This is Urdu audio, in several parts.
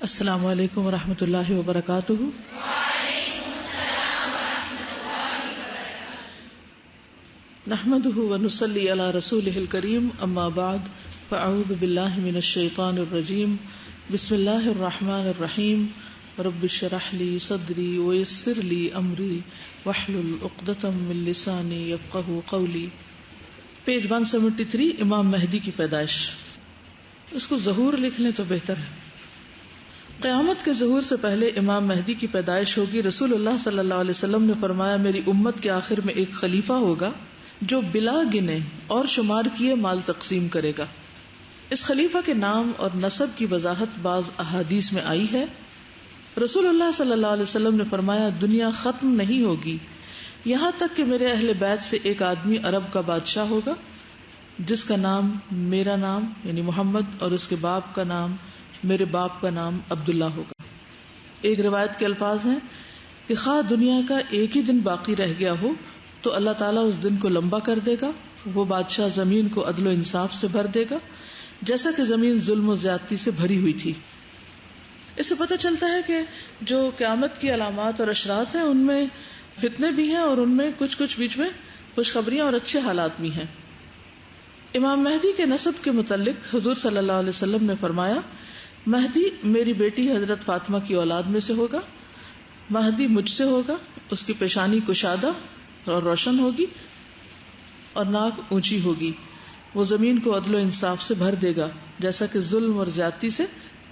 السلام علیکم ورحمۃ اللہ وبرکاتہ۔ نحمده ونصلی علی رسولہ الکریم، اما بعد فاعوذ باللہ من الشیطان الرجیم، بسم اللہ الرحمن الرحیم، رب اشرح لی صدری ویسر لی امری واحلل عقدۃ من لسانی یفقہوا قولی۔ پیج 173، امام مہدی کی پیدائش۔ اس کو ظہور لکھ لیں تو بہتر ہے۔ قیامت کے ظہور سے پہلے امام مہدی کی پیدائش ہوگی۔ رسول اللہ صلی اللہ علیہ وسلم نے فرمایا، میری امت کے آخر میں ایک خلیفہ ہوگا جو بلا گنے اور شمار کیے مال تقسیم کرے گا۔ اس خلیفہ کے نام اور نسب کی وضاحت بعض احادیث میں آئی ہے۔ رسول اللہ صلی اللہ علیہ وسلم نے فرمایا، دنیا ختم نہیں ہوگی یہاں تک کہ میرے اہل بیت سے ایک آدمی عرب کا بادشاہ ہوگا جس کا نام میرا نام یعنی محمد اور اس کے باپ کا نام میرے باپ کا نام عبداللہ ہوگا۔ ایک روایت کے الفاظ ہیں کہ خواہ دنیا کا ایک ہی دن باقی رہ گیا ہو تو اللہ تعالیٰ اس دن کو لمبا کر دے گا۔ وہ بادشاہ زمین کو عدل و انصاف سے بھر دے گا جیسا کہ زمین ظلم و زیادتی سے بھری ہوئی تھی۔ اس سے پتہ چلتا ہے کہ جو قیامت کی علامات اور اشراط ہیں ان میں فتنے بھی ہیں اور ان میں کچھ بیچ میں خوشخبریاں اور اچھے حالات بھی ہیں۔ امام مہدی کے نسب کے متعلق حضور صلی اللہ علیہ وسلم نے فرمایا، مہدی میری بیٹی حضرت فاطمہ کی اولاد میں سے ہوگا۔ مہدی مجھ سے ہوگا، اس کی پیشانی کشادہ اور روشن ہوگی اور ناک اونچی ہوگی۔ وہ زمین کو عدل و انصاف سے بھر دے گا جیسا کہ ظلم اور زیادتی سے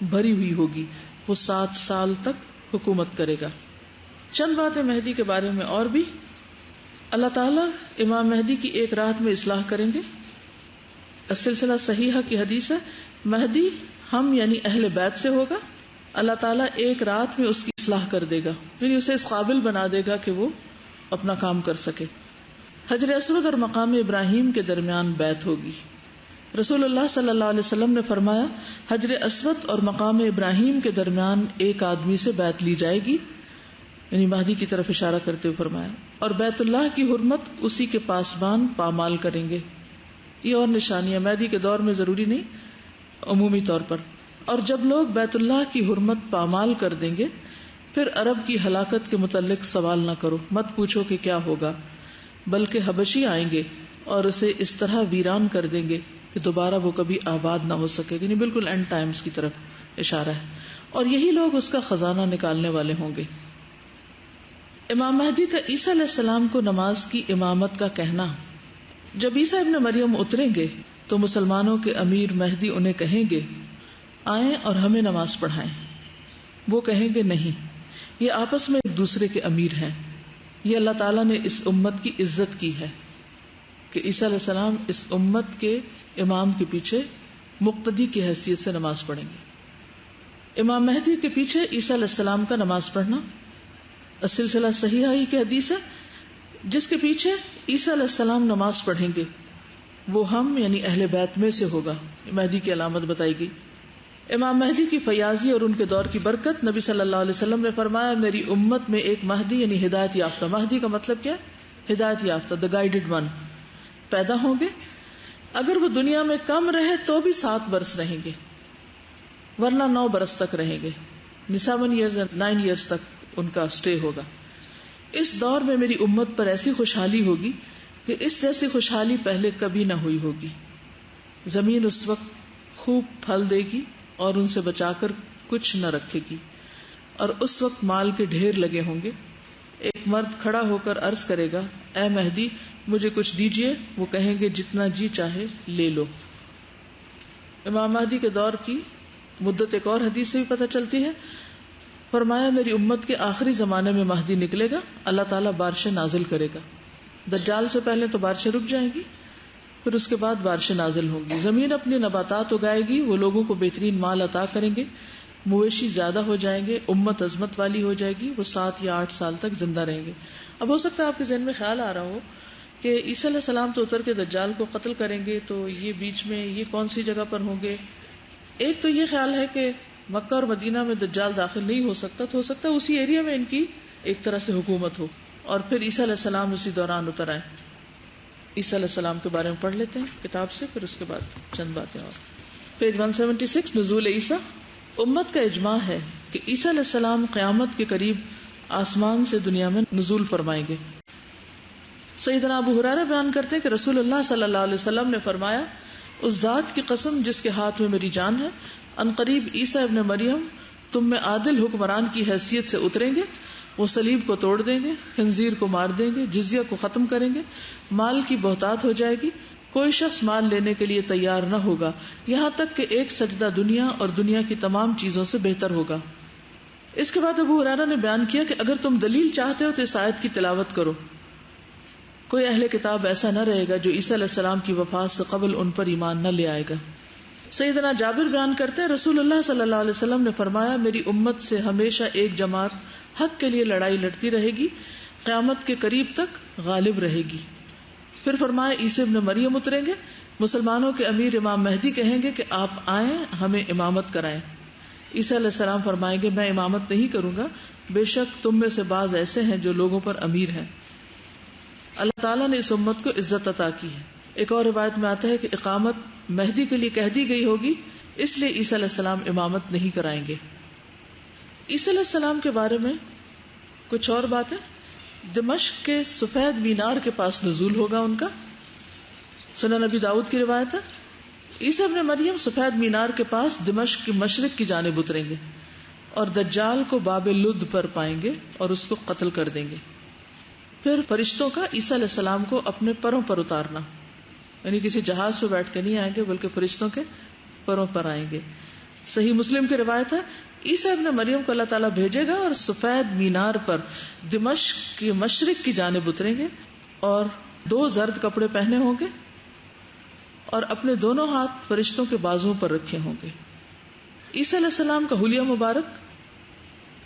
بھری ہوئی ہوگی۔ وہ 7 سال تک حکومت کرے گا۔ چند باتیں مہدی کے بارے میں اور بھی۔ اللہ تعالیٰ امام مہدی کی ایک رات میں اصلاح کریں گے۔ السلسلہ صحیحہ کی حدیث ہے، مہدی ہم یعنی اہل بیت سے ہوگا، اللہ تعالیٰ ایک رات میں اس کی اصلاح کر دے گا، یعنی اسے اس قابل بنا دے گا کہ وہ اپنا کام کر سکے۔ حجر اسود اور مقام ابراہیم کے درمیان بیعت ہوگی۔ رسول اللہ صلی اللہ علیہ وسلم نے فرمایا، حجر اسود اور مقام ابراہیم کے درمیان ایک آدمی سے بیعت لی جائے گی، یعنی مہدی کی طرف اشارہ کرتے ہوئے فرمایا، اور بیت اللہ کی حرمت اسی کے پاسبان پامال کریں گے۔ یہ اور نشانیاں مہدی کے دور میں ضروری نہیں، عمومی طور پر۔ اور جب لوگ بیت اللہ کی حرمت پامال کر دیں گے پھر عرب کی ہلاکت کے متعلق سوال نہ کرو، مت پوچھو کہ کیا ہوگا، بلکہ حبشی آئیں گے اور اسے اس طرح ویران کر دیں گے کہ دوبارہ وہ کبھی آباد نہ ہو سکے، یعنی بالکل اینڈ ٹائمز کی طرف اشارہ ہے، اور یہی لوگ اس کا خزانہ نکالنے والے ہوں گے۔ امام مہدی کا عیسیٰ علیہ السلام کو نماز کی امامت کا کہنا۔ جب عیسیٰ ابن مریم اتریں گے تو مسلمانوں کے امیر مہدی انہیں کہیں گے، آئیں اور ہمیں نماز پڑھائیں۔ وہ کہیں گے نہیں، یہ آپس میں ایک دوسرے کے امیر ہیں۔ یہ اللہ تعالیٰ نے اس امت کی عزت کی ہے کہ عیسیٰ علیہ السلام اس امت کے امام کے پیچھے مقتدی کی حیثیت سے نماز پڑھیں گے۔ امام مہدی کے پیچھے عیسیٰ علیہ السلام کا نماز پڑھنا السلسلہ صحیحہ ہی کی حدیث ہے، جس کے پیچھے عیسیٰ علیہ السلام نماز پڑھیں گے وہ ہم یعنی اہل بیت میں سے ہوگا۔ مہدی کی علامت بتائی گئی۔ امام مہدی کی فیاضی اور ان کے دور کی برکت۔ نبی صلی اللہ علیہ وسلم نے فرمایا، میری امت میں ایک مہدی یعنی ہدایت یافتہ، مہدی کا مطلب کیا ہے؟ ہدایت یافتہ، دا گائیڈڈ ون، پیدا ہوں گے۔ اگر وہ دنیا میں کم رہے تو بھی 7 برس رہیں گے، ورنہ 9 برس تک رہیں گے، 7 ایئرز 9 ایئرز تک ان کا اسٹے ہوگا۔ اس دور میں میری امت پر ایسی خوشحالی ہوگی کہ اس جیسی خوشحالی پہلے کبھی نہ ہوئی ہوگی۔ زمین اس وقت خوب پھل دے گی اور ان سے بچا کر کچھ نہ رکھے گی، اور اس وقت مال کے ڈھیر لگے ہوں گے۔ ایک مرد کھڑا ہو کر عرض کرے گا، اے مہدی مجھے کچھ دیجئے، وہ کہیں گے جتنا جی چاہے لے لو۔ امام مہدی کے دور کی مدت ایک اور حدیث سے بھی پتہ چلتی ہے۔ فرمایا، میری امت کے آخری زمانے میں مہدی نکلے گا، اللہ تعالیٰ بارشیں نازل کرے گا۔ دجال سے پہلے تو بارشیں رک جائیں گی، پھر اس کے بعد بارشیں نازل ہوں گی، زمین اپنی نباتات اگائے گی، وہ لوگوں کو بہترین مال عطا کریں گے، مویشی زیادہ ہو جائیں گے، امت عظمت والی ہو جائے گی، وہ 7 یا 8 سال تک زندہ رہیں گے۔ اب ہو سکتا ہے آپ کے ذہن میں خیال آ رہا ہو کہ عیسیٰ علیہ السلام تو اتر کے دجال کو قتل کریں گے، تو یہ بیچ میں یہ کون سی جگہ پر ہوں گے؟ ایک تو یہ خیال ہے کہ مکہ اور مدینہ میں دجال داخل نہیں ہو سکتا، تو ہو سکتا ہے اسی ایریا میں ان کی ایک طرح سے حکومت ہو، اور پھر عیسیٰ علیہ السلام اسی دوران اتر آئے۔ عیسیٰ علیہ السلام کے بارے میں پڑھ لیتے ہیں کتاب سے، پھر اس کے بعد چند باتیں اور۔ پیج 176، نزول عیسیٰ۔ امت کا اجماع ہے کہ عیسیٰ علیہ السلام قیامت کے قریب آسمان سے دنیا میں نزول فرمائیں گے. سیدنا ابو ہریرہ بیان کرتے ہیں کہ رسول اللہ صلی اللہ علیہ وسلم نے فرمایا، اس ذات کی قسم جس کے ہاتھ میں میری جان ہے، ان قریب عیسیٰ ابن مریم تم میں عادل حکمران کی حیثیت سے اتریں گے. وہ صلیب کو توڑ دیں گے، خنزیر کو مار دیں گے، جزیہ کو ختم کریں گے، مال کی بہتات ہو جائے گی، کوئی شخص مال لینے کے لیے تیار نہ ہوگا یہاں تک کہ ایک سجدہ دنیا اور دنیا کی تمام چیزوں سے بہتر ہوگا. اس کے بعد ابو ہریرہ نے بیان کیا کہ اگر تم دلیل چاہتے ہو تو اس آیت کی تلاوت کرو. کوئی اہل کتاب ایسا نہ رہے گا جو عیسیٰ علیہ السلام کی وفات سے قبل ان پر ایمان نہ لے آئے گا. سیدنا جابر بیان کرتے ہیں رسول اللہ صلی اللہ علیہ وسلم نے فرمایا، میری امت سے ہمیشہ ایک جماعت حق کے لیے لڑائی لڑتی رہے گی، قیامت کے قریب تک غالب رہے گی. پھر فرمایا عیسی ابن مریم اتریں گے، مسلمانوں کے امیر امام مہدی کہیں گے کہ آپ آئیں ہمیں امامت کرائیں. عیسیٰ علیہ السلام فرمائیں گے میں امامت نہیں کروں گا، بے شک تم میں سے بعض ایسے ہیں جو لوگوں پر امیر ہیں. اللہ تعالیٰ نے اس امت کو عزت عطا کی ہے. ایک اور روایت میں آتا ہے کہ اقامت مہدی کے لیے کہہ دی گئی ہوگی، اس لیے عیسیٰ علیہ السلام امامت نہیں کرائیں گے. عیسیٰ علیہ السلام کے بارے میں کچھ اور باتیں، دمشق کے سفید مینار کے پاس نزول ہوگا ان کا. سنن نبی داؤد کی روایت ہے عیسیٰ ابن مریم سفید مینار کے پاس دمشق کی مشرق کی جانب اتریں گے اور دجال کو باب لد پر پائیں گے اور اس کو قتل کر دیں گے. پھر فرشتوں کا عیسیٰ علیہ السلام کو اپنے پروں پر اتارنا، یعنی کسی جہاز پہ بیٹھ کے نہیں آئیں گے بلکہ فرشتوں کے پروں پر آئیں گے. صحیح مسلم کی روایت ہے عیسیٰ ابن مریم کو اللہ تعالیٰ بھیجے گا اور سفید مینار پر دمشق کی مشرق کی جانب اتریں گے اور 2 زرد کپڑے پہنے ہوں گے اور اپنے دونوں ہاتھ فرشتوں کے بازوؤں پر رکھے ہوں گے. عیسیٰ علیہ السلام کا حلیہ مبارک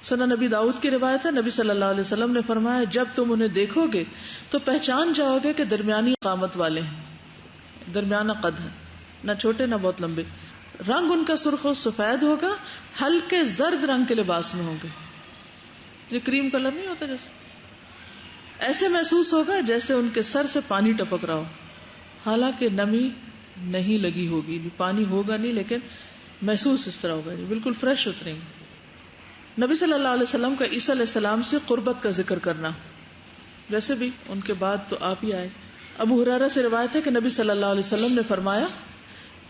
سنن نبی داؤد کی روایت ہے نبی صلی اللہ علیہ وسلم نے فرمایا جب تم انہیں دیکھو گے تو پہچان جاؤ گے کہ درمیانی قامت والے ہیں، درمیانہ قد ہے، نہ چھوٹے نہ بہت لمبے. رنگ ان کا سرخ و سفید ہوگا، ہلکے زرد رنگ کے لباس میں ہوں گے. یہ کریم کلر نہیں ہوتا جیسے، ایسے محسوس ہوگا جیسے ان کے سر سے پانی ٹپک رہا ہو، حالانکہ نمی نہیں لگی ہوگی، پانی ہوگا نہیں لیکن محسوس اس طرح ہوگا، بالکل فریش اتریں گے. نبی صلی اللہ علیہ وسلم کا عیسیٰ علیہ السلام سے قربت کا ذکر کرنا، ویسے بھی ان کے بعد تو آپ ہی آئے. ابو ہریرہ سے روایت ہے کہ نبی صلی اللہ علیہ وسلم نے فرمایا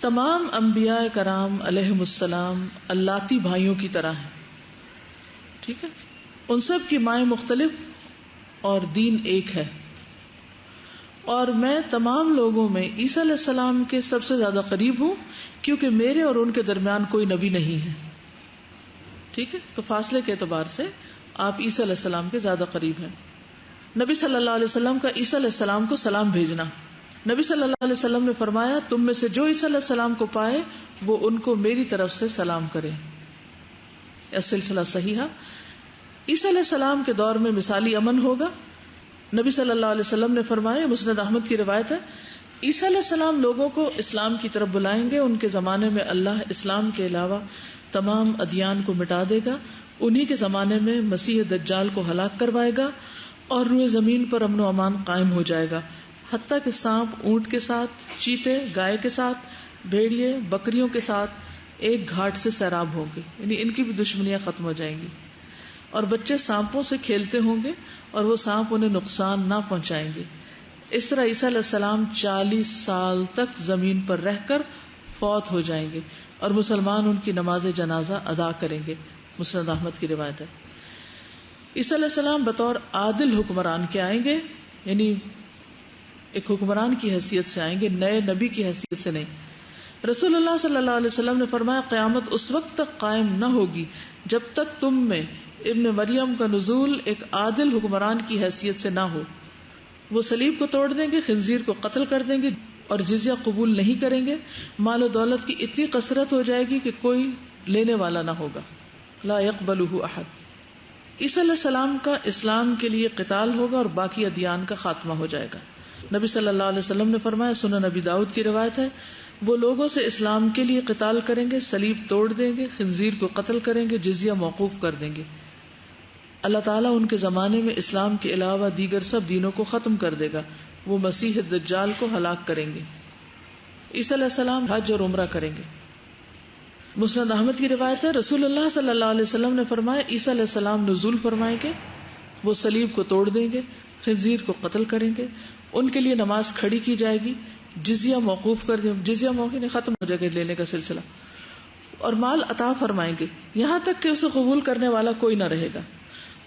تمام انبیاء کرام علیہم السلام اللاتی بھائیوں کی طرح ہیں. ٹھیک ہے، ان سب کی مائیں مختلف اور دین ایک ہے، اور میں تمام لوگوں میں عیسیٰ علیہ السلام کے سب سے زیادہ قریب ہوں کیونکہ میرے اور ان کے درمیان کوئی نبی نہیں ہے. ٹھیک ہے، تو فاصلے کے اعتبار سے آپ عیسیٰ علیہ السلام کے زیادہ قریب ہیں. نبی صلی اللہ علیہ وسلم کا عیسیٰ علیہ السلام کو سلام بھیجنا، نبی صلی اللہ علیہ وسلم نے فرمایا تم میں سے جو عیسیٰ علیہ السلام کو پائے وہ ان کو میری طرف سے سلام کرے. سلسلہ صحیحہ. عیسیٰ علیہ السلام کے دور میں مثالی امن ہوگا. نبی صلی اللہ علیہ وسلم نے فرمایا، مسند احمد کی روایت ہے، عیسیٰ علیہ السلام لوگوں کو اسلام کی طرف بلائیں گے. ان کے زمانے میں اللہ اسلام کے علاوہ تمام ادیان کو مٹا دے گا. انہی کے زمانے میں مسیح دجال کو ہلاک کروائے گا اور روئے زمین پر امن و امان قائم ہو جائے گا، حتیٰ کہ سانپ اونٹ کے ساتھ، چیتے گائے کے ساتھ، بھیڑیے بکریوں کے ساتھ ایک گھاٹ سے سیراب ہوں گے، یعنی ان کی بھی دشمنیاں ختم ہو جائیں گی. اور بچے سانپوں سے کھیلتے ہوں گے اور وہ سانپ انہیں نقصان نہ پہنچائیں گے. اس طرح عیسیٰ علیہ السلام 40 سال تک زمین پر رہ کر فوت ہو جائیں گے اور مسلمان ان کی نماز جنازہ ادا کریں گے. مسند احمد کی روایت ہے. عیسیٰ علیہ السلام بطور عادل حکمران کے آئیں گے، یعنی ایک حکمران کی حیثیت سے آئیں گے، نئے نبی کی حیثیت سے نہیں. رسول اللہ صلی اللہ علیہ وسلم نے فرمایا قیامت اس وقت تک قائم نہ ہوگی جب تک تم میں ابن مریم کا نزول ایک عادل حکمران کی حیثیت سے نہ ہو. وہ صلیب کو توڑ دیں گے، خنزیر کو قتل کر دیں گے اور جزیہ قبول نہیں کریں گے. مال و دولت کی اتنی کثرت ہو جائے گی کہ کوئی لینے والا نہ ہوگا. لا يقبلہ احد. عیسیٰ علیہ السلام کا اسلام کے لیے قتال ہوگا اور باقی ادیان کا خاتمہ ہو جائے گا. نبی صلی اللہ علیہ وسلم نے فرمایا، سنن نبی داؤد کی روایت ہے، وہ لوگوں سے اسلام کے لیے قتال کریں گے، صلیب توڑ دیں گے، خنزیر کو قتل کریں گے، جزیہ موقوف کر دیں گے. اللہ تعالیٰ ان کے زمانے میں اسلام کے علاوہ دیگر سب دینوں کو ختم کر دے گا. وہ مسیح دجال کو ہلاک کریں گے. عیسیٰ علیہ السلام حج اور عمرہ کریں گے. مسند احمد کی روایت ہے، رسول اللہ صلی اللہ علیہ وسلم نے فرمایا عیسیٰ علیہ السلام نزول فرمائیں گے، وہ صلیب کو توڑ دیں گے، خنزیر کو قتل کریں گے، ان کے لیے نماز کھڑی کی جائے گی، جزیہ موقوف کر دیں، جزیہ موقوف ختم ہو جائے گا لینے کا سلسلہ، اور مال عطا فرمائیں گے یہاں تک کہ اسے قبول کرنے والا کوئی نہ رہے گا،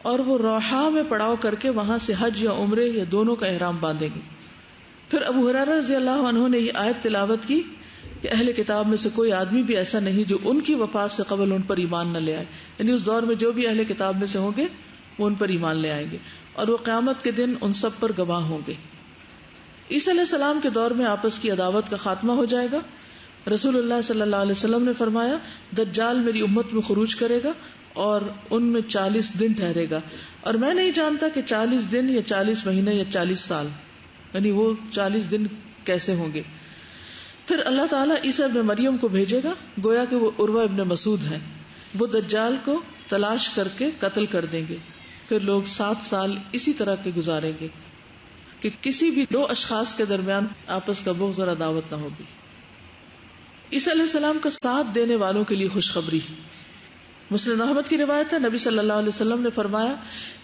اور وہ روحا میں پڑاؤ کر کے وہاں سے حج یا عمرے یا دونوں کا احرام باندھیں گے۔ پھر ابو ہریرہ رضی اللہ عنہ نے یہ آیت تلاوت کی کہ اہل کتاب میں سے کوئی آدمی بھی ایسا نہیں جو ان کی وفات سے قبل ان پر ایمان نہ لے آئے، یعنی اس دور میں جو بھی اہل کتاب میں سے ہوں گے وہ ان پر ایمان لے آئیں گے، اور وہ قیامت کے دن ان سب پر گواہ ہوں گے۔ عیسیٰ علیہ السلام کے دور میں آپس کی عداوت کا خاتمہ ہو جائے گا۔ رسول اللہ صلی اللہ علیہ وسلم نے فرمایا دجال میری امت میں خروج کرے گا اور ان میں 40 دن ٹھہرے گا، اور میں نہیں جانتا کہ 40 دن یا 40 مہینے یا 40 سال، یعنی وہ 40 دن کیسے ہوں گے۔ پھر اللہ تعالیٰ عیسیٰ ابن مریم کو بھیجے گا، گویا کہ وہ عروہ ابن مسعود ہیں، وہ دجال کو تلاش کر کے قتل کر دیں گے۔ پھر لوگ 7 سال اسی طرح کے گزاریں گے کہ کسی بھی 2 اشخاص کے درمیان آپس کا بغض اور عداوت نہ ہوگی۔ عیسیٰ علیہ السلام کا ساتھ دینے والوں کے لیے خوشخبری۔ مسند احمد کی روایت ہے، نبی صلی اللہ علیہ وسلم نے فرمایا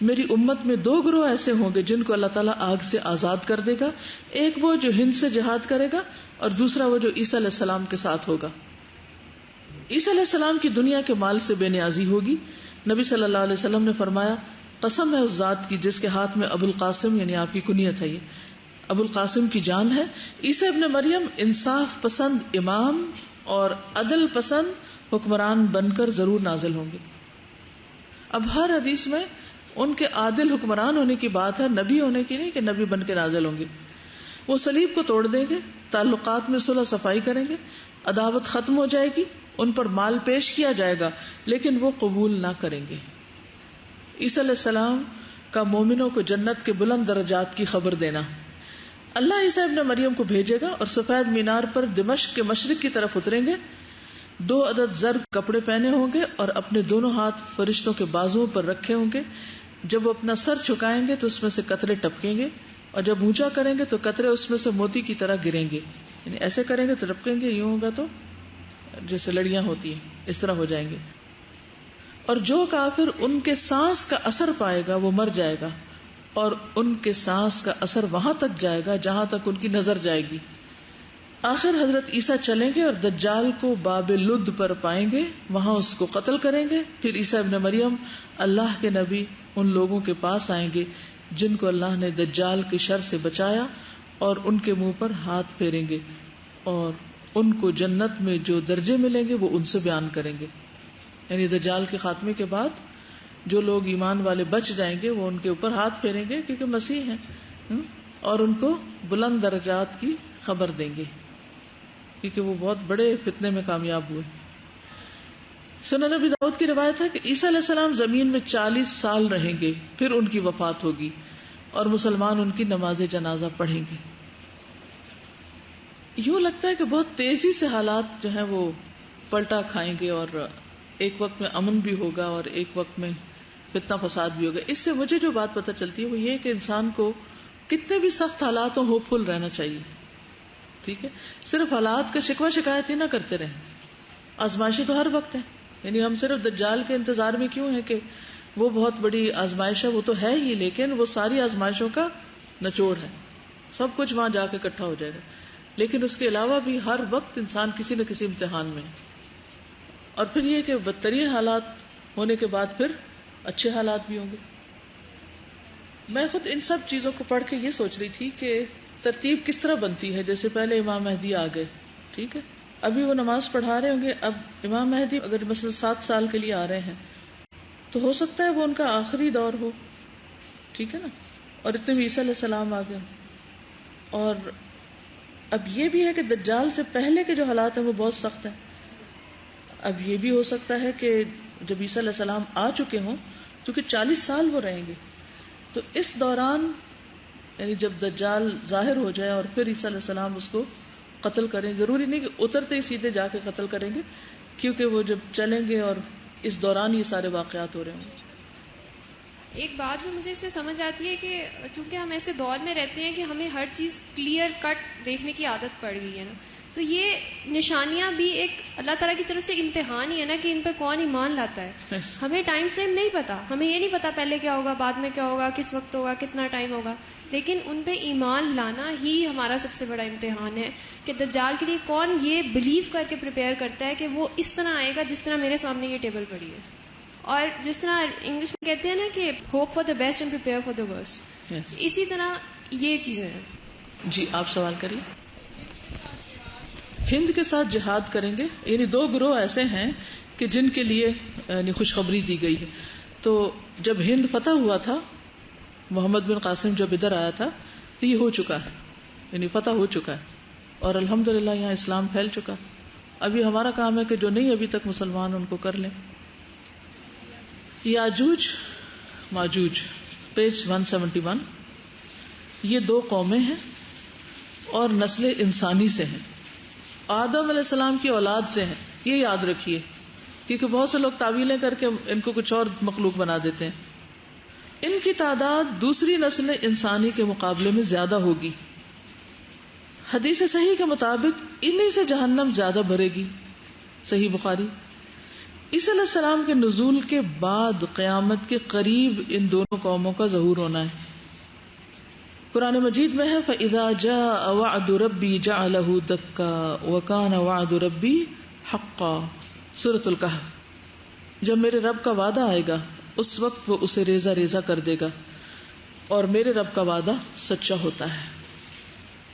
میری امت میں 2 گروہ ایسے ہوں گے جن کو اللہ تعالیٰ آگ سے آزاد کر دے گا، ایک وہ جو ہند سے جہاد کرے گا اور دوسرا وہ جو عیسیٰ علیہ السلام کے ساتھ ہوگا۔ عیسیٰ علیہ السلام کی دنیا کے مال سے بے نیازی ہوگی۔ نبی صلی اللہ علیہ وسلم نے فرمایا قسم ہے اس ذات کی جس کے ہاتھ میں ابو القاسم یعنی آپ کی کنیت ہے، یہ ابو القاسم کی جان ہے، عیسیٰ ابن مریم انصاف پسند امام اور عدل پسند حکمران بن کر ضرور نازل ہوں گے۔ اب ہر حدیث میں ان کے عادل حکمران ہونے کی بات ہے، نبی ہونے کی نہیں کہ نبی بن کے نازل ہوں گے۔ وہ صلیب کو توڑ دیں گے، تعلقات میں صلح صفائی کریں گے، عداوت ختم ہو جائے گی، ان پر مال پیش کیا جائے گا لیکن وہ قبول نہ کریں گے۔ عیسیٰ علیہ السلام کا مومنوں کو جنت کے بلند درجات کی خبر دینا۔ اللہ عیسیٰ ابن مریم کو بھیجے گا اور سفید مینار پر دمشق کے مشرق کی طرف اتریں گے، 2 عدد زرد کپڑے پہنے ہوں گے اور اپنے دونوں ہاتھ فرشتوں کے بازوؤں پر رکھے ہوں گے، جب وہ اپنا سر جھکائیں گے تو اس میں سے قطرے ٹپکیں گے، اور جب اونچا کریں گے تو قطرے اس میں سے موتی کی طرح گریں گے، یعنی ایسے کریں گے تو ٹپکیں گے، یوں ہوگا تو جیسے لڑیاں ہوتی ہیں اس طرح ہو جائیں گے۔ اور جو کافر ان کے سانس کا اثر پائے گا وہ مر جائے گا، اور ان کے سانس کا اثر وہاں تک جائے گا جہاں تک ان کی نظر جائے گی۔ آخر حضرت عیسیٰ چلیں گے اور دجال کو باب لد پر پائیں گے، وہاں اس کو قتل کریں گے۔ پھر عیسیٰ ابن مریم اللہ کے نبی ان لوگوں کے پاس آئیں گے جن کو اللہ نے دجال کی شر سے بچایا، اور ان کے منہ پر ہاتھ پھیریں گے اور ان کو جنت میں جو درجے ملیں گے وہ ان سے بیان کریں گے۔ یعنی دجال کے خاتمے کے بعد جو لوگ ایمان والے بچ جائیں گے وہ ان کے اوپر ہاتھ پھیریں گے کیونکہ مسیح ہیں، اور ان کو بلند درجات کی خبر دیں گے کیونکہ وہ بہت بڑے فتنے میں کامیاب ہوئے۔ سنن نبی داؤد کی روایت ہے کہ عیسیٰ علیہ السلام زمین میں 40 سال رہیں گے، پھر ان کی وفات ہوگی اور مسلمان ان کی نماز جنازہ پڑھیں گے۔ یوں لگتا ہے کہ بہت تیزی سے حالات جو ہیں وہ پلٹا کھائیں گے، اور ایک وقت میں امن بھی ہوگا اور ایک وقت میں فتنہ فساد بھی ہوگا۔ اس سے مجھے جو بات پتہ چلتی ہے وہ یہ کہ انسان کو کتنے بھی سخت حالات ہوں ہوپ فل رہنا چاہیے، ٹھیک ہے؟ صرف حالات کا شکوہ شکایت ہی نہ کرتے رہیں، آزمائشیں تو ہر وقت ہیں، یعنی ہم صرف دجال کے انتظار میں کیوں ہیں کہ وہ بہت بڑی آزمائش ہے، وہ تو ہے ہی، لیکن وہ ساری آزمائشوں کا نچوڑ ہے، سب کچھ وہاں جا کے اکٹھا ہو جائے گا، لیکن اس کے علاوہ بھی ہر وقت انسان کسی نہ کسی امتحان میں ہے۔ اور پھر یہ کہ بدترین حالات ہونے کے بعد پھر اچھے حالات بھی ہوں گے۔ میں خود ان سب چیزوں کو پڑھ کے یہ سوچ رہی تھی کہ ترتیب کس طرح بنتی ہے۔ جیسے پہلے امام مہدی آ گئے، ٹھیک ہے، ابھی وہ نماز پڑھا رہے ہوں گے، اب امام مہدی اگر مثلا 7 سال کے لیے آ رہے ہیں تو ہو سکتا ہے وہ ان کا آخری دور ہو، ٹھیک ہے نا، اور اتنے بھی عیسیٰ علیہ السلام آ گئے۔ اور اب یہ بھی ہے کہ دجال سے پہلے کے جو حالات ہیں وہ بہت سخت ہیں۔ اب یہ بھی ہو سکتا ہے کہ جب عیسیٰ علیہ السلام آ چکے ہوں، کیونکہ 40 سال وہ رہیں گے، تو اس دوران یعنی جب دجال ظاہر ہو جائے اور پھر عیسیٰ علیہ السلام اس کو قتل کریں، ضروری نہیں کہ اترتے ہی سیدھے جا کے قتل کریں گے، کیونکہ وہ جب چلیں گے اور اس دوران یہ سارے واقعات ہو رہے ہوں گے۔ ایک بات جو مجھے اس سے سمجھ آتی ہے کہ چونکہ ہم ایسے دور میں رہتے ہیں کہ ہمیں ہر چیز کلیئر کٹ دیکھنے کی عادت پڑ گئی ہے نا، تو یہ نشانیاں بھی ایک اللہ تعالیٰ کی طرف سے امتحان ہی ہے نا کہ ان پہ کون ایمان لاتا ہے. ہمیں ٹائم فریم نہیں پتا، ہمیں یہ نہیں پتا پہلے کیا ہوگا، بعد میں کیا ہوگا، کس وقت ہوگا، کتنا ٹائم ہوگا، لیکن ان پہ ایمان لانا ہی ہمارا سب سے بڑا امتحان ہے کہ دجال کے لیے کون یہ بلیو کر کے پریپیئر کرتا ہے کہ وہ اس طرح آئے گا جس طرح میرے سامنے یہ ٹیبل پڑی ہے. اور جس طرح انگلش میں کہتے ہیں نا کہ hope for the best and prepare for the worst, اسی طرح یہ چیزیں ہیں. جی آپ سوال کریے. ہند کے ساتھ جہاد کریں گے، یعنی 2 گروہ ایسے ہیں کہ جن کے لیے یعنی خوشخبری دی گئی ہے. تو جب ہند فتح ہوا تھا، محمد بن قاسم جب ادھر آیا تھا تو یہ ہو چکا ہے، یعنی فتح ہو چکا ہے اور الحمدللہ یہاں اسلام پھیل چکا. ابھی ہمارا کام ہے کہ جو نہیں ابھی تک مسلمان ان کو کر لیں. یاجوج ماجوج پیج 171، یہ 2 قومیں ہیں اور نسل انسانی سے ہیں، آدم علیہ السلام کی اولاد سے ہیں. یہ یاد رکھیے کیونکہ بہت سے لوگ تعویلیں کر کے ان کو کچھ اور مخلوق بنا دیتے ہیں. ان کی تعداد دوسری نسل انسانی کے مقابلے میں زیادہ ہوگی. حدیث صحیح کے مطابق انہی سے جہنم زیادہ بھرے گی. صحیح بخاری. عیسیٰ علیہ السلام کے نزول کے بعد قیامت کے قریب ان دونوں قوموں کا ظہور ہونا ہے. قرآن مجید میں ہے فَإِذَا جَاءَ وَعْدُ رَبِّي جَعَلَهُ دَكَّا وَكَانَ وَعْدُ رَبِّي حَقًّا. سورۃ الکہف. جب میرے رب کا وعدہ آئے گا اس وقت وہ اسے ریزہ ریزہ کر دے گا اور میرے رب کا وعدہ سچا ہوتا ہے.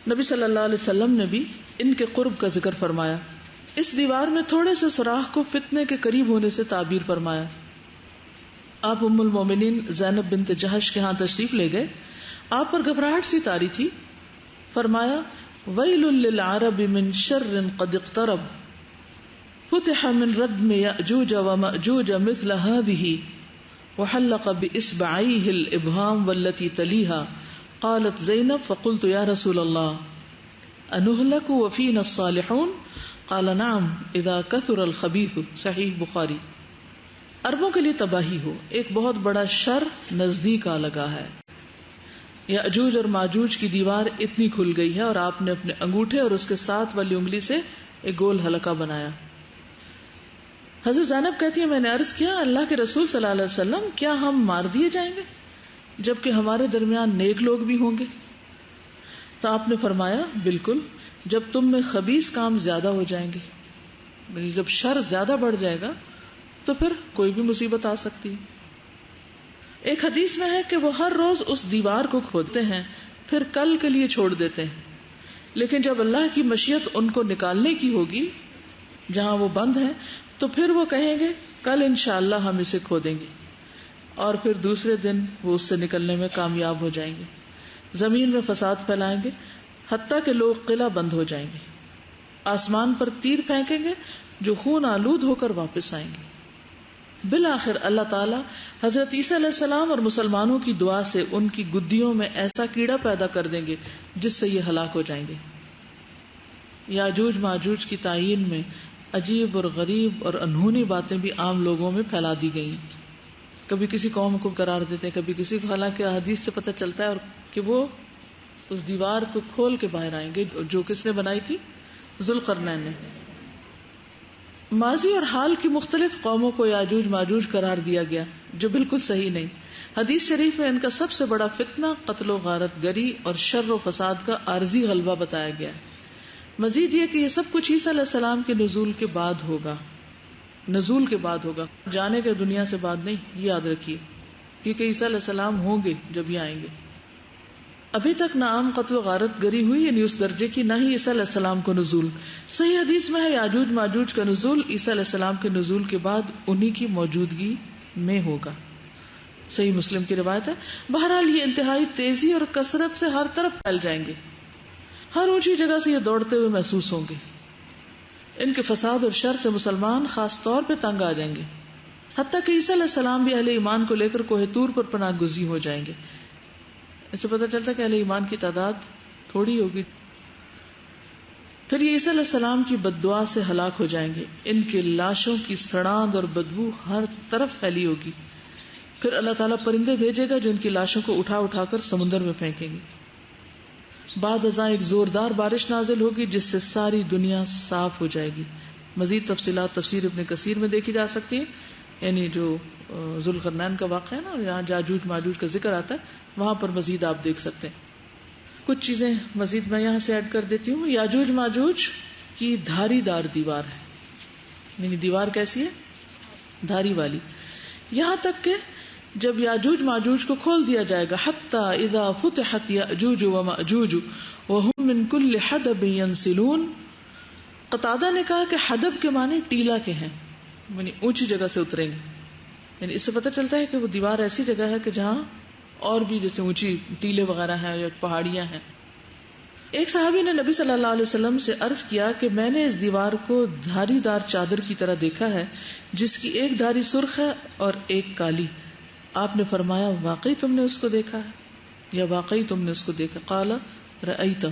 نبی صلی اللہ علیہ وسلم نے بھی ان کے قرب کا ذکر فرمایا. اس دیوار میں تھوڑے سے سوراخ کو فتنے کے قریب ہونے سے تعبیر فرمایا. آپ ام المومنین زینب بنت جہش کے ہاں تشریف لے گئے. آپ پر گھبراہٹ سی طاری تھی. فرمایا ویل للعرب من شر قد اقترب فتح من ردم یأجوج ومأجوج مثل هذه وحلق بإصبعيه الإبهام والتي تليها. قالت زینب فقلت یا رسول اللہ انہلک وفینا الصالحون قال نعم اذا كثر الخبیث. صحیح بخاری. عربوں کے لیے تباہی ہو، ایک بہت بڑا شر نزدیک آ لگا ہے. یاجوج اور ماجوج کی دیوار اتنی کھل گئی ہے اور آپ نے اپنے انگوٹھے اور اس کے ساتھ والی انگلی سے ایک گول حلقہ بنایا. حضرت زینب کہتی ہے میں نے عرض کیا اللہ کے رسول صلی اللہ علیہ وسلم کیا ہم مار دیے جائیں گے جبکہ ہمارے درمیان نیک لوگ بھی ہوں گے؟ تو آپ نے فرمایا بالکل، جب تم میں خبیث کام زیادہ ہو جائیں گے، جب شر زیادہ بڑھ جائے گا تو پھر کوئی بھی مصیبت آ سکتی. ایک حدیث میں ہے کہ وہ ہر روز اس دیوار کو کھودتے ہیں پھر کل کے لیے چھوڑ دیتے ہیں، لیکن جب اللہ کی مشیت ان کو نکالنے کی ہوگی جہاں وہ بند ہے تو پھر وہ کہیں گے کل انشاءاللہ ہم اسے کھودیں گے، اور پھر دوسرے دن وہ اس سے نکلنے میں کامیاب ہو جائیں گے. زمین میں فساد پھیلائیں گے حتیٰ کہ لوگ قلعہ بند ہو جائیں گے. آسمان پر تیر پھینکیں گے جو خون آلود ہو کر واپس آئیں گے. بالآخر اللہ تعالیٰ حضرت عیسیٰ علیہ السلام اور مسلمانوں کی دعا سے ان کی گدیوں میں ایسا کیڑا پیدا کر دیں گے جس سے یہ ہلاک ہو جائیں گے. یاجوج ماجوج کی تعین میں عجیب اور غریب اور انہونی باتیں بھی عام لوگوں میں پھیلا دی گئی. کبھی کسی قوم کو قرار دیتے ہیں، کبھی کسی کو، حالانکہ حدیث سے پتہ چلتا ہے اور کہ وہ اس دیوار کو کھول کے باہر آئیں گے جو کس نے بنائی تھی؟ ذوالقرنین نے. ماضی اور حال کی مختلف قوموں کو یاجوج ماجوج قرار دیا گیا جو بالکل صحیح نہیں. حدیث شریف میں ان کا سب سے بڑا فتنہ قتل و غارت گری اور شر و فساد کا عارضی غلبہ بتایا گیا. مزید یہ کہ یہ سب کچھ عیسیٰ علیہ السلام کے نزول کے بعد ہوگا. نزول کے بعد ہوگا، جانے کے دنیا سے بعد نہیں، یہ یاد رکھیے، کیونکہ عیسیٰ علیہ السلام ہوں گے جب یہ آئیں گے. ابھی تک نہ عام قتل و غارت گری ہوئی یعنی اس درجے کی، نہ ہی عیسیٰ علیہ السلام کو نزول. صحیح حدیث میں ہے یاجوج ماجوج کا نزول عیسیٰ علیہ السلام کے نزول کے بعد انہی کی موجودگی میں ہوگا. صحیح مسلم کی روایت ہے. بہرحال یہ انتہائی تیزی اور کثرت سے ہر طرف پھیل جائیں گے، ہر اونچی جگہ سے یہ دوڑتے ہوئے محسوس ہوں گے. ان کے فساد اور شر سے مسلمان خاص طور پہ تنگ آ جائیں گے، حتیٰ کہ عیسیٰ علیہ السلام بھی اہل ایمان کو لے کر کوہ طور پر پناہ گزین ہو جائیں گے. اس سے پتہ چلتا ہے کہ اہل ایمان کی تعداد تھوڑی ہوگی. پھر یہ عیسیٰ علیہ السلام کی بد دعا سے ہلاک ہو جائیں گے. ان کے لاشوں کی سڑاند اور بدبو ہر طرف پھیلی ہوگی. پھر اللہ تعالیٰ پرندے بھیجے گا جو ان کی لاشوں کو اٹھا اٹھا کر سمندر میں پھینکیں گے. بعد ازاں ایک زوردار بارش نازل ہوگی جس سے ساری دنیا صاف ہو جائے گی. مزید تفصیلات تفسیر ابن کثیر میں دیکھی جا سکتی ہیں. یعنی جو ذوالقرنین کا واقعہ ہے نا، یہاں یاجوج ماجوج کا ذکر آتا ہے، وہاں پر مزید آپ دیکھ سکتے ہیں. کچھ چیزیں مزید میں یہاں سے ایڈ کر دیتی ہوں. یاجوج ماجوج کی دھاری دار دیوار ہے، یعنی دیوار کیسی ہے؟ دھاری والی. یہاں تک کہ جب یاجوج ماجوج کو کھول دیا جائے گا، حتی اذا فتحت یاجوج وماجوج وهم من کل حدب ینسلون. قتادہ نے کہا کہ حدب کے معنی ٹیلا کے ہیں، یعنی اونچی جگہ سے اتریں گے. یعنی اس سے پتہ چلتا ہے کہ وہ دیوار ایسی جگہ ہے کہ جہاں اور بھی جیسے اونچی ٹیلے وغیرہ ہیں یا پہاڑیاں ہیں. ایک صحابی نے نبی صلی اللہ علیہ وسلم سے عرض کیا کہ میں نے اس دیوار کو دھاری دار چادر کی طرح دیکھا ہے جس کی ایک دھاری سرخ ہے اور ایک کالی. آپ نے فرمایا واقعی تم نے اس کو دیکھا ہے یا واقعی تم نے اس کو دیکھا؟ قال رأیتہ.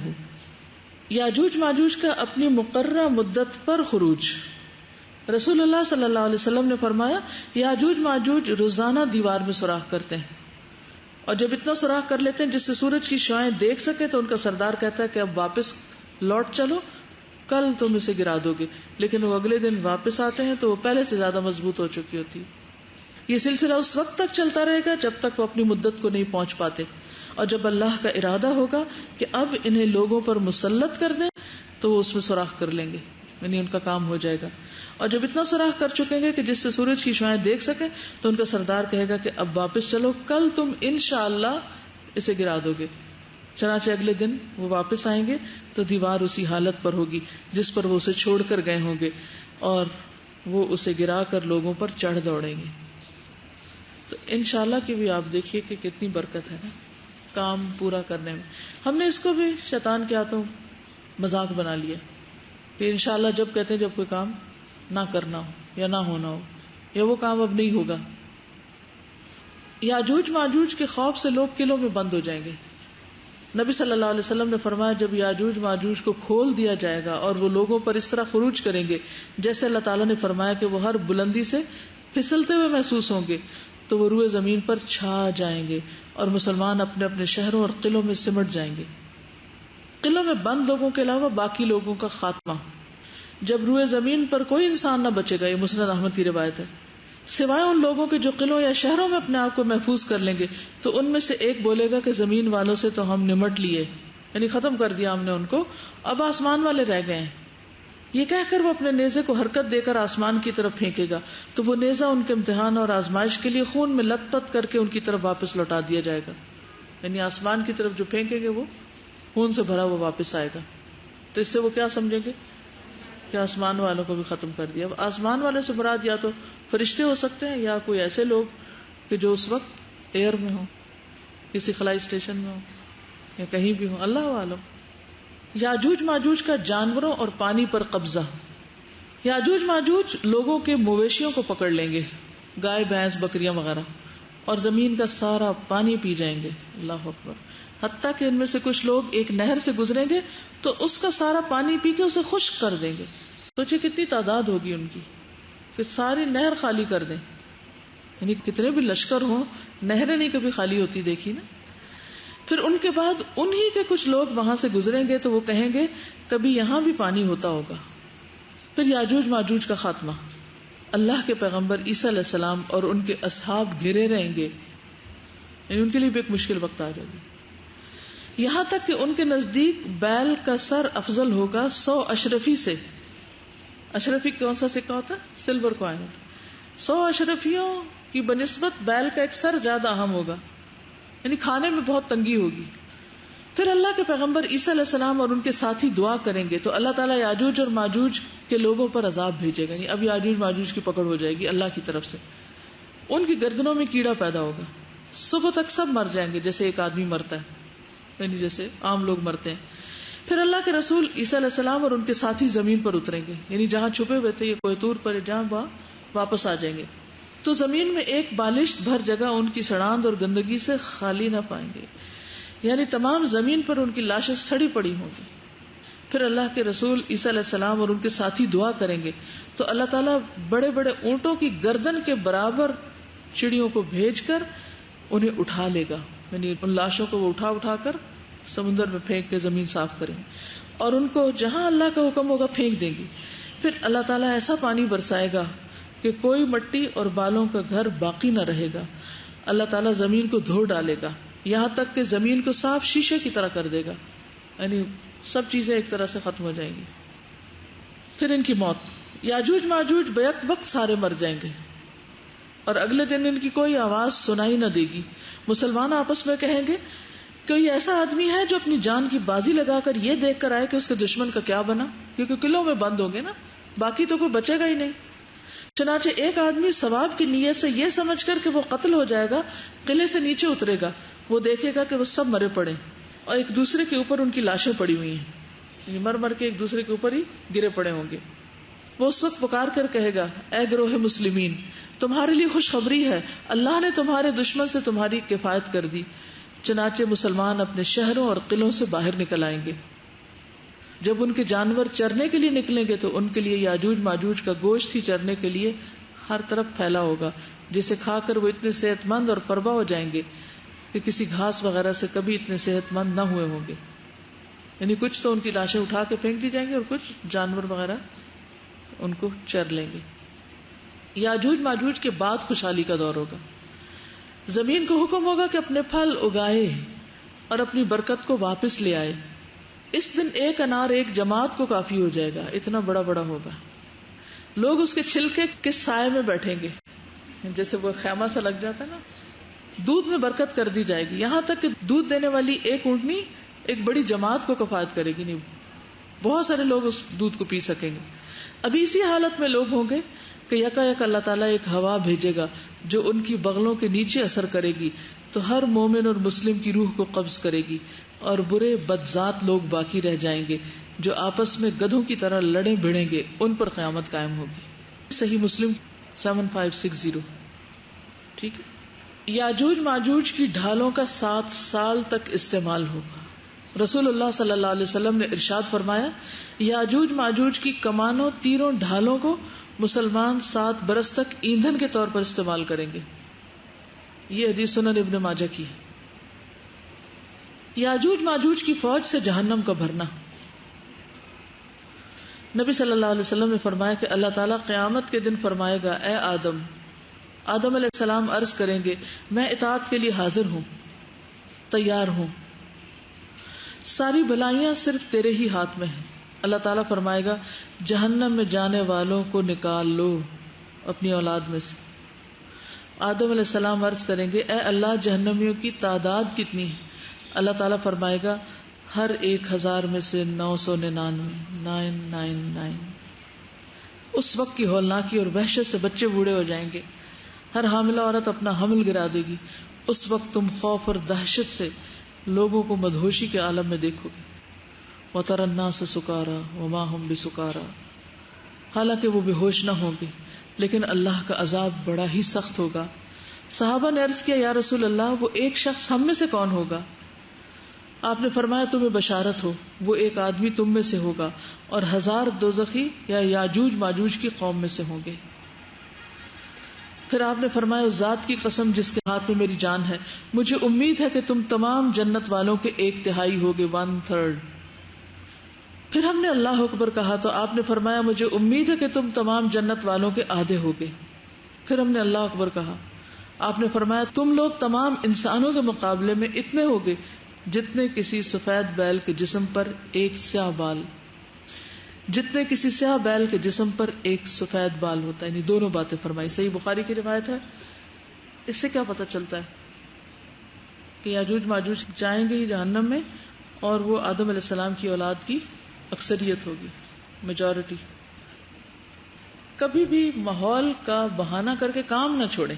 یاجوج ماجوج کا اپنی مقررہ مدت پر خروج. رسول اللہ صلی اللہ علیہ وسلم نے فرمایا یاجوج ماجوج روزانہ دیوار میں سوراخ کرتے ہیں، اور جب اتنا سوراخ کر لیتے ہیں جس سے سورج کی شعاعیں دیکھ سکے تو ان کا سردار کہتا ہے کہ اب واپس لوٹ چلو، کل تم اسے گرا دو گے. لیکن وہ اگلے دن واپس آتے ہیں تو وہ پہلے سے زیادہ مضبوط ہو چکی ہوتی. یہ سلسلہ اس وقت تک چلتا رہے گا جب تک وہ اپنی مدت کو نہیں پہنچ پاتے، اور جب اللہ کا ارادہ ہوگا کہ اب انہیں لوگوں پر مسلط کر دیں تو وہ اس میں سوراخ کر لیں گے، یعنی ان کا کام ہو جائے گا. اور جب اتنا سوراخ کر چکیں گے کہ جس سے سورج کی شعاعیں دیکھ سکیں تو ان کا سردار کہے گا کہ اب واپس چلو، کل تم انشاءاللہ اسے گرا دو گے. چنانچہ اگلے دن وہ واپس آئیں گے تو دیوار اسی حالت پر ہوگی جس پر وہ اسے چھوڑ کر گئے ہوں گے، اور وہ اسے گرا کر لوگوں پر چڑھ دوڑیں گے. تو انشاءاللہ کی بھی آپ دیکھیے کہ کتنی برکت ہے نا کام پورا کرنے میں. ہم نے اس کو بھی شیطان کے ہاتھوں مذاق بنا لیا کہ انشاءاللہ جب کہتے ہیں جب کوئی کام نہ کرنا ہو یا نہ ہونا ہو یا وہ کام اب نہیں ہوگا. یاجوج ماجوج کے خوف سے لوگ قلعوں میں بند ہو جائیں گے. نبی صلی اللہ علیہ وسلم نے فرمایا جب یاجوج ماجوج کو کھول دیا جائے گا اور وہ لوگوں پر اس طرح خروج کریں گے جیسے اللہ تعالیٰ نے فرمایا کہ وہ ہر بلندی سے پھسلتے ہوئے محسوس ہوں گے، تو وہ روئے زمین پر چھا جائیں گے اور مسلمان اپنے اپنے شہروں اور قلعوں میں سمٹ جائیں گے. قلعوں میں بند لوگوں کے علاوہ باقی لوگوں کا خاتمہ. جب روئے زمین پر کوئی انسان نہ بچے گا، یہ مسند احمد کی روایت ہے، سوائے ان لوگوں کے جو قلعوں یا شہروں میں اپنے آپ کو محفوظ کر لیں گے، تو ان میں سے ایک بولے گا کہ زمین والوں سے تو ہم نمٹ لیے، یعنی ختم کر دیا ہم نے ان کو، اب آسمان والے رہ گئے ہیں. یہ کہہ کر وہ اپنے نیزے کو حرکت دے کر آسمان کی طرف پھینکے گا تو وہ نیزہ ان کے امتحان اور آزمائش کے لیے خون میں لت پت کر کے ان کی طرف واپس لوٹا دیا جائے گا. یعنی آسمان کی طرف جو پھینکیں گے وہ خون سے بھرا وہ واپس آئے گا. تو اس سے وہ کیا سمجھیں گے کہ آسمان والوں کو بھی ختم کر دیا. اب آسمان والے سے مراد یا تو فرشتے ہو سکتے ہیں یا کوئی ایسے لوگ کہ جو اس وقت ایئر میں ہوں، کسی خلائی اسٹیشن میں ہوں یا کہیں بھی ہوں، اللہ عالم. یاجوج ماجوج کا جانوروں اور پانی پر قبضہ. یاجوج ماجوج لوگوں کے مویشیوں کو پکڑ لیں گے، گائے بھینس بکریاں وغیرہ، اور زمین کا سارا پانی پی جائیں گے. اللہ اکبر. حتیٰ کہ ان میں سے کچھ لوگ ایک نہر سے گزریں گے تو اس کا سارا پانی پی کے اسے خشک کر دیں گے. سوچے کتنی تعداد ہوگی ان کی کہ ساری نہر خالی کر دیں. یعنی کتنے بھی لشکر ہوں، نہریں نہیں کبھی خالی ہوتی دیکھی نا. پھر ان کے بعد انہی کے کچھ لوگ وہاں سے گزریں گے تو وہ کہیں گے کبھی یہاں بھی پانی ہوتا ہوگا. پھر یاجوج ماجوج کا خاتمہ. اللہ کے پیغمبر عیسیٰ علیہ السلام اور ان کے اصحاب گھرے رہیں گے، یعنی ان کے لیے بھی ایک مشکل وقت آ جائے گا. یہاں تک کہ ان کے نزدیک بیل کا سر افضل ہوگا 100 اشرفی سے. اشرفی کون سا سکہ ہوتا ہے؟ Silver coin. 100 اشرفیوں کی بنسبت بیل کا ایک سر زیادہ اہم ہوگا، یعنی کھانے میں بہت تنگی ہوگی. پھر اللہ کے پیغمبر عیسیٰ علیہ السلام اور ان کے ساتھی دعا کریں گے تو اللہ تعالیٰ یاجوج اور ماجوج کے لوگوں پر عذاب بھیجے گا. یعنی اب یاجوج ماجوج کی پکڑ ہو جائے گی اللہ کی طرف سے. ان کی گردنوں میں کیڑا پیدا ہوگا، صبح تک سب مر جائیں گے جیسے ایک آدمی مرتا ہے، یعنی جیسے عام لوگ مرتے ہیں. پھر اللہ کے رسول عیسیٰ علیہ السلام اور ان کے ساتھی زمین پر اتریں گے، یعنی جہاں چھپے ہوئے تھے یہ کوہ طور پر، جہاں وہاں واپس آ جائیں گے. تو زمین میں ایک بالشت بھر جگہ ان کی سڑاند اور گندگی سے خالی نہ پائیں گے، یعنی تمام زمین پر ان کی لاشیں سڑی پڑی ہوں گی. پھر اللہ کے رسول عیسیٰ علیہ السلام اور ان کے ساتھی دعا کریں گے تو اللہ تعالیٰ بڑے بڑے اونٹوں کی گردن کے برابر چڑیوں کو بھیج کر انہیں اٹھا لے گا، یعنی ان لاشوں کو وہ اٹھا کر سمندر میں پھینک کے زمین صاف کریں گے، اور ان کو جہاں اللہ کا حکم ہوگا پھینک دیں گی. پھر اللہ تعالیٰ ایسا پانی برسائے گا کہ کوئی مٹی اور بالوں کا گھر باقی نہ رہے گا. اللہ تعالیٰ زمین کو دھو ڈالے گا یہاں تک کہ زمین کو صاف شیشے کی طرح کر دے گا، یعنی سب چیزیں ایک طرح سے ختم ہو جائیں گی. پھر ان کی موت، یاجوج ماجوج بیک وقت سارے مر جائیں گے اور اگلے دن ان کی کوئی آواز سنائی نہ دے گی. مسلمان آپس میں کہیں گے کوئی ایسا آدمی ہے جو اپنی جان کی بازی لگا کر یہ دیکھ کر آئے کہ اس کے دشمن کا کیا بنا، کیونکہ قلعوں میں بند ہوں گے نا، باقی تو کوئی بچے گا ہی نہیں. چنانچہ ایک آدمی ثواب کی نیت سے یہ سمجھ کر کہ وہ قتل ہو جائے گا قلعے سے نیچے اترے گا، وہ دیکھے گا کہ وہ سب مرے پڑے اور ایک دوسرے کے اوپر ان کی لاشیں پڑی ہوئی ہیں، مر مر کے ایک دوسرے کے اوپر ہی گرے پڑے ہوں گے. وہ اس وقت پکار کر کہے گا اے گروہ مسلمین، تمہارے لیے خوشخبری ہے، اللہ نے تمہارے دشمن سے تمہاری کفایت کر دی. چنانچہ مسلمان اپنے شہروں اور قلعوں سے باہر نکل آئیں گے. جب ان کے جانور چرنے کے لیے نکلیں گے تو ان کے لیے یاجوج ماجوج کا گوشت ہی چرنے کے لیے ہر طرف پھیلا ہوگا، جسے کھا کر وہ اتنے صحت مند اور فربا ہو جائیں گے کہ کسی گھاس وغیرہ سے کبھی اتنے صحت مند نہ ہوئے ہوں گے. یعنی کچھ تو ان کی لاشیں اٹھا کے پھینک دی جائیں گے اور کچھ جانور وغیرہ ان کو چر لیں گے. یاجوج ماجوج کے بعد خوشحالی کا دور ہوگا. زمین کو حکم ہوگا کہ اپنے پھل اگائے اور اپنی برکت کو واپس لے آئے. اس دن ایک انار ایک جماعت کو کافی ہو جائے گا، اتنا بڑا بڑا ہوگا. لوگ اس کے چھلکے کے سائے میں بیٹھیں گے، جیسے وہ خیمہ سا لگ جاتا ہے نا. دودھ میں برکت کر دی جائے گی، یہاں تک کہ دودھ دینے والی ایک اونٹنی ایک بڑی جماعت کو کفایت کرے گی. نہیں، بہت سارے لوگ اس دودھ کو پی سکیں گے. ابھی اسی حالت میں لوگ ہوں گے کہ یکا یک اللہ تعالیٰ ایک ہوا بھیجے گا جو ان کی بغلوں کے نیچے اثر کرے گی تو ہر مومن اور مسلم کی روح کو قبض کرے گی، اور برے بدذات لوگ باقی رہ جائیں گے جو آپس میں گدھوں کی طرح لڑیں بھڑیں گے، ان پر قیامت قائم ہوگی. صحیح مسلم 7560. ٹھیک ہے. یاجوج ماجوج کی ڈھالوں کا 7 سال تک استعمال ہوگا. رسول اللہ صلی اللہ علیہ وسلم نے ارشاد فرمایا یاجوج ماجوج کی کمانوں تیروں ڈھالوں کو مسلمان 7 برس تک ایندھن کے طور پر استعمال کریں گے. یہ حدیث سنن ابن ماجہ کی ہے. یاجوج ماجوج کی فوج سے جہنم کا بھرنا. نبی صلی اللہ علیہ وسلم نے فرمایا کہ اللہ تعالیٰ قیامت کے دن فرمائے گا اے آدم. آدم علیہ السلام عرض کریں گے میں اطاعت کے لیے حاضر ہوں، تیار ہوں، ساری بلائیاں صرف تیرے ہی ہاتھ میں ہیں. اللہ تعالیٰ فرمائے گا جہنم میں جانے والوں کو نکال لو اپنی اولاد میں سے. آدم علیہ السلام عرض کریں گے اے اللہ جہنمیوں کی تعداد کتنی ہے؟ اللہ تعالیٰ فرمائے گا ہر 1000 میں سے 999. اس وقت کی ہولناکی اور وحشت سے بچے بوڑھے ہو جائیں گے. ہر حاملہ عورت اپنا حمل گرا دے گی. اس وقت تم خوف اور دہشت سے لوگوں کو مدہوشی کے عالم میں دیکھو گے. وَتَرَى النَّاسَ سُكَارَى وَمَا هُمْ بِسُكَارَى. حالانکہ وہ بے ہوش نہ ہوں گے لیکن اللہ کا عذاب بڑا ہی سخت ہوگا. صحابہ نے عرض کیا یا رسول اللہ وہ ایک شخص ہم میں سے کون ہوگا؟ آپ نے فرمایا تمہیں بشارت ہو، وہ ایک آدمی تم میں سے ہوگا اور 1000 دوزخی یا یاجوج ماجوج کی قوم میں سے ہوں گے. پھر آپ نے فرمایا اس ذات کی قسم جس کے ہاتھ میں میری جان ہے، مجھے امید ہے کہ تم تمام جنت والوں کے 1/3 ہوگے، 1/3. پھر ہم نے اللہ اکبر کہا تو آپ نے فرمایا مجھے امید ہے کہ تم تمام جنت والوں کے آدھے ہوگے. پھر ہم نے اللہ اکبر کہا. آپ نے فرمایا تم لوگ تمام انسانوں کے مقابلے میں اتنے ہوگے جتنے کسی سفید بیل کے جسم پر ایک سیاہ بال، جتنے کسی سیاہ بیل کے جسم پر ایک سفید بال ہوتا ہے. یعنی دونوں باتیں فرمائی. صحیح بخاری کی روایت ہے. اس سے کیا پتہ چلتا ہے کہ یاجوج ماجوج جائیں گے ہی جہنم میں اور وہ آدم علیہ السلام کی اولاد کی اکثریت ہوگی، میجورٹی. کبھی بھی ماحول کا بہانہ کر کے کام نہ چھوڑیں،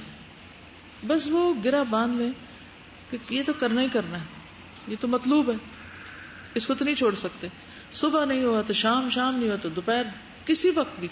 بس وہ گرہ باندھ لیں کہ یہ تو کرنا ہی کرنا ہے، یہ تو مطلوب ہے، اس کو تو نہیں چھوڑ سکتے. صبح نہیں ہوا تو شام، شام نہیں ہوا تو دوپہر، کسی وقت بھی